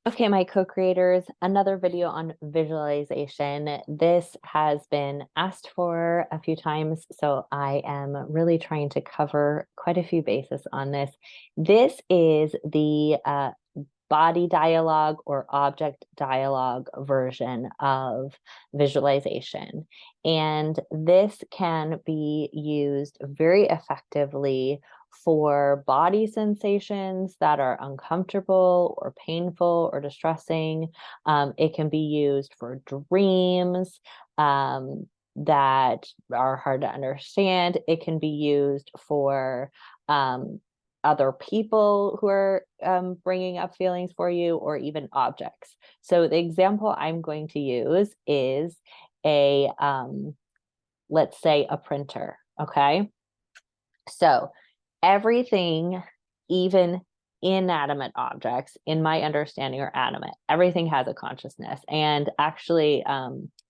Okay, my co-creators, another video on visualization. This has been asked for a few times, so I am really trying to cover quite a few bases on this. This is the body dialogue or object dialogue version of visualization. And this can be used very effectively for body sensations that are uncomfortable or painful or distressing. It can be used for dreams that are hard to understand. It can be used for other people who are bringing up feelings for you, or even objects. So the example I'm going to use is a, let's say a printer, okay? So everything, even inanimate objects, in my understanding, are animate. Everything has a consciousness. And actually,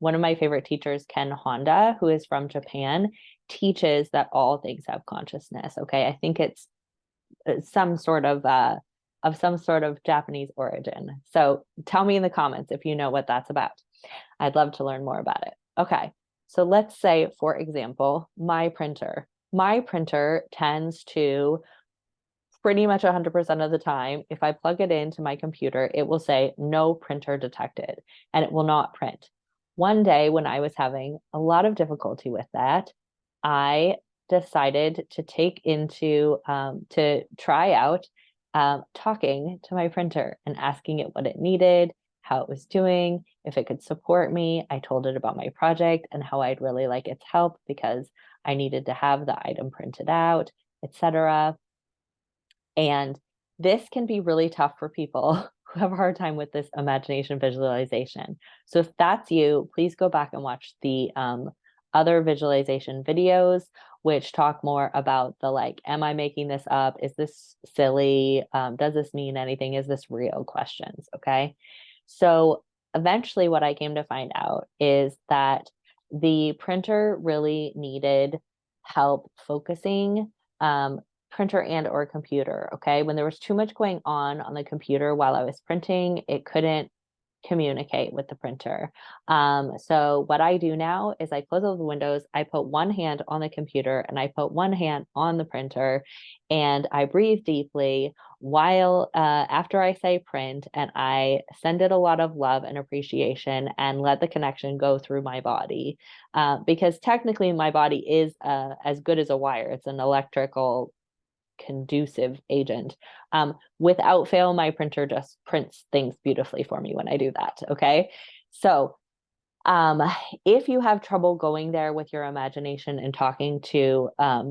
one of my favorite teachers, Ken Honda, who is from Japan, teaches that all things have consciousness. Okay, I think it's some sort of some sort of Japanese origin. So tell me in the comments if you know what that's about. I'd love to learn more about it. Okay, so let's say, for example, my printer. My printer tends to, pretty much 100% of the time, if I plug it into my computer, it will say no printer detected, and it will not print. One day when I was having a lot of difficulty with that, I decided to to try out talking to my printer and asking it what it needed, how it was doing, if it could support me. I told it about my project and how I'd really like its help because I needed to have the item printed out, etc. And this can be really tough for people who have a hard time with this imagination visualization. So if that's you, please go back and watch the other visualization videos, which talk more about the like, am I making this up? Is this silly? Does this mean anything? Is this real questions? Okay. So eventually what I came to find out is that the printer really needed help focusing, printer and or computer. Okay, when there was too much going on the computer while I was printing, it couldn't communicate with the printer. So what I do now is I close all the windows, I put one hand on the computer and I put one hand on the printer, and I breathe deeply while after I say print, and I send it a lot of love and appreciation and let the connection go through my body, because technically my body is as good as a wire. It's an electrical conducive agent. Without fail, my printer just prints things beautifully for me when I do that. Okay. So um, if you have trouble going there with your imagination and talking to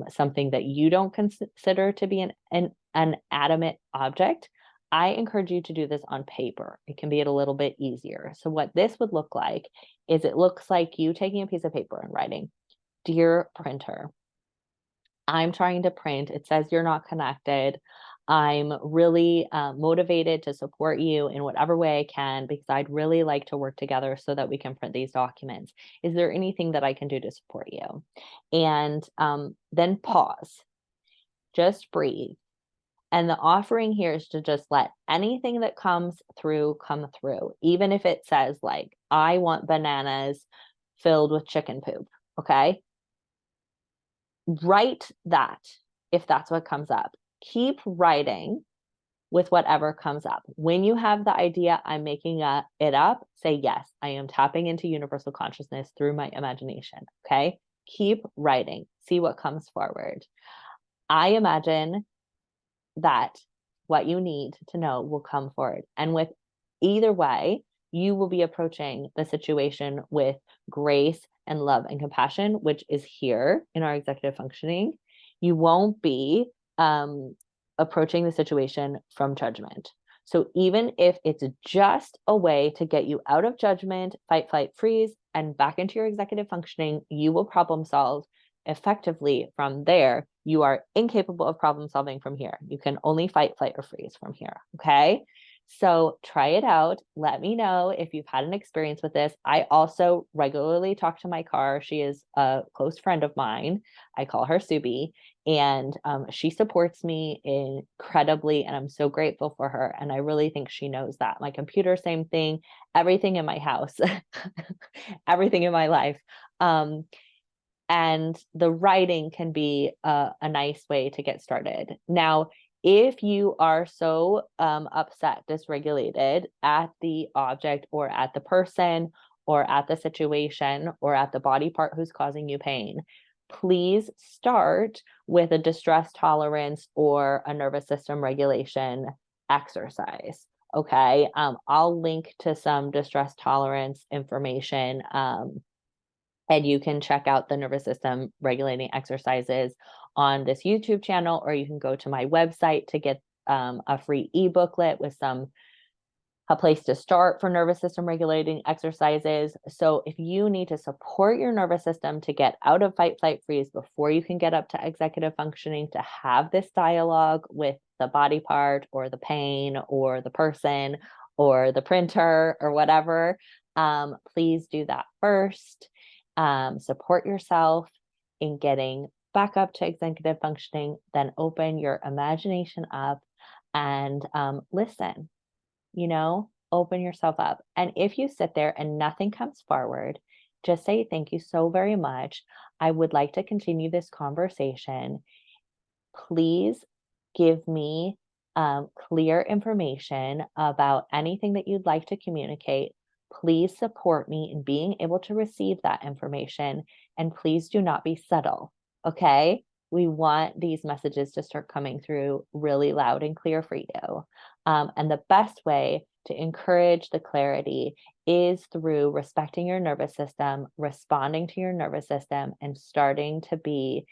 something that you don't consider to be an animate object, I encourage you to do this on paper. It can be a little bit easier. So what this would look like is, it looks like you taking a piece of paper and writing, "Dear printer, I'm trying to print. It says you're not connected. I'm really motivated to support you in whatever way I can because I'd really like to work together so that we can print these documents. Is there anything that I can do to support you?" And then pause, just breathe. And the offering here is to just let anything that comes through come through, even if it says, like, "I want bananas filled with chicken poop." Okay. Write that if that's what comes up. Keep writing with whatever comes up. When you have the idea, "I'm making it up," say, "Yes, I am tapping into universal consciousness through my imagination." Okay. Keep writing. See what comes forward. I imagine that what you need to know will come forward. And with either way, you will be approaching the situation with grace and love and compassion, which is here in our executive functioning. You won't be approaching the situation from judgment. So even if it's just a way to get you out of judgment, fight, flight, freeze, and back into your executive functioning, you will problem solve effectively from there. You are incapable of problem solving from here. You can only fight, flight, or freeze from here. Okay. So try it out. Let me know if you've had an experience with this. I also regularly talk to my car. She is a close friend of mine. I call her Subi. And she supports me incredibly, and I'm so grateful for her. And I really think she knows that. My computer, same thing, everything in my house, everything in my life. And the writing can be a nice way to get started. Now, if you are so upset, dysregulated at the object or at the person or at the situation or at the body part who's causing you pain, please start with a distress tolerance or a nervous system regulation exercise. Okay. I'll link to some distress tolerance information. And you can check out the nervous system regulating exercises on this YouTube channel, or you can go to my website to get a free e-booklet with a place to start for nervous system regulating exercises. So if you need to support your nervous system to get out of fight, flight, freeze before you can get up to executive functioning, to have this dialogue with the body part or the pain or the person or the printer or whatever, please do that first. Support yourself in getting back up to executive functioning, then open your imagination up and listen. Open yourself up. And if you sit there and nothing comes forward, just say, thank you so very much. I would like to continue this conversation. Please give me clear information about anything that you'd like to communicate. Please support me in being able to receive that information. And please do not be subtle. Okay. We want these messages to start coming through really loud and clear for you. And the best way to encourage the clarity is through respecting your nervous system, responding to your nervous system, and starting to be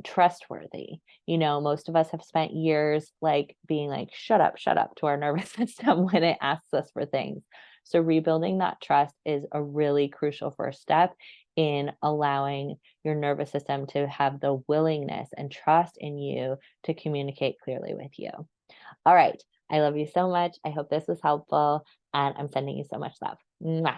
trustworthy. Most of us have spent years being like, shut up to our nervous system when it asks us for things. So rebuilding that trust is a really crucial first step in allowing your nervous system to have the willingness and trust in you to communicate clearly with you. All right. I love you so much. I hope this was helpful, and I'm sending you so much love. Mwah.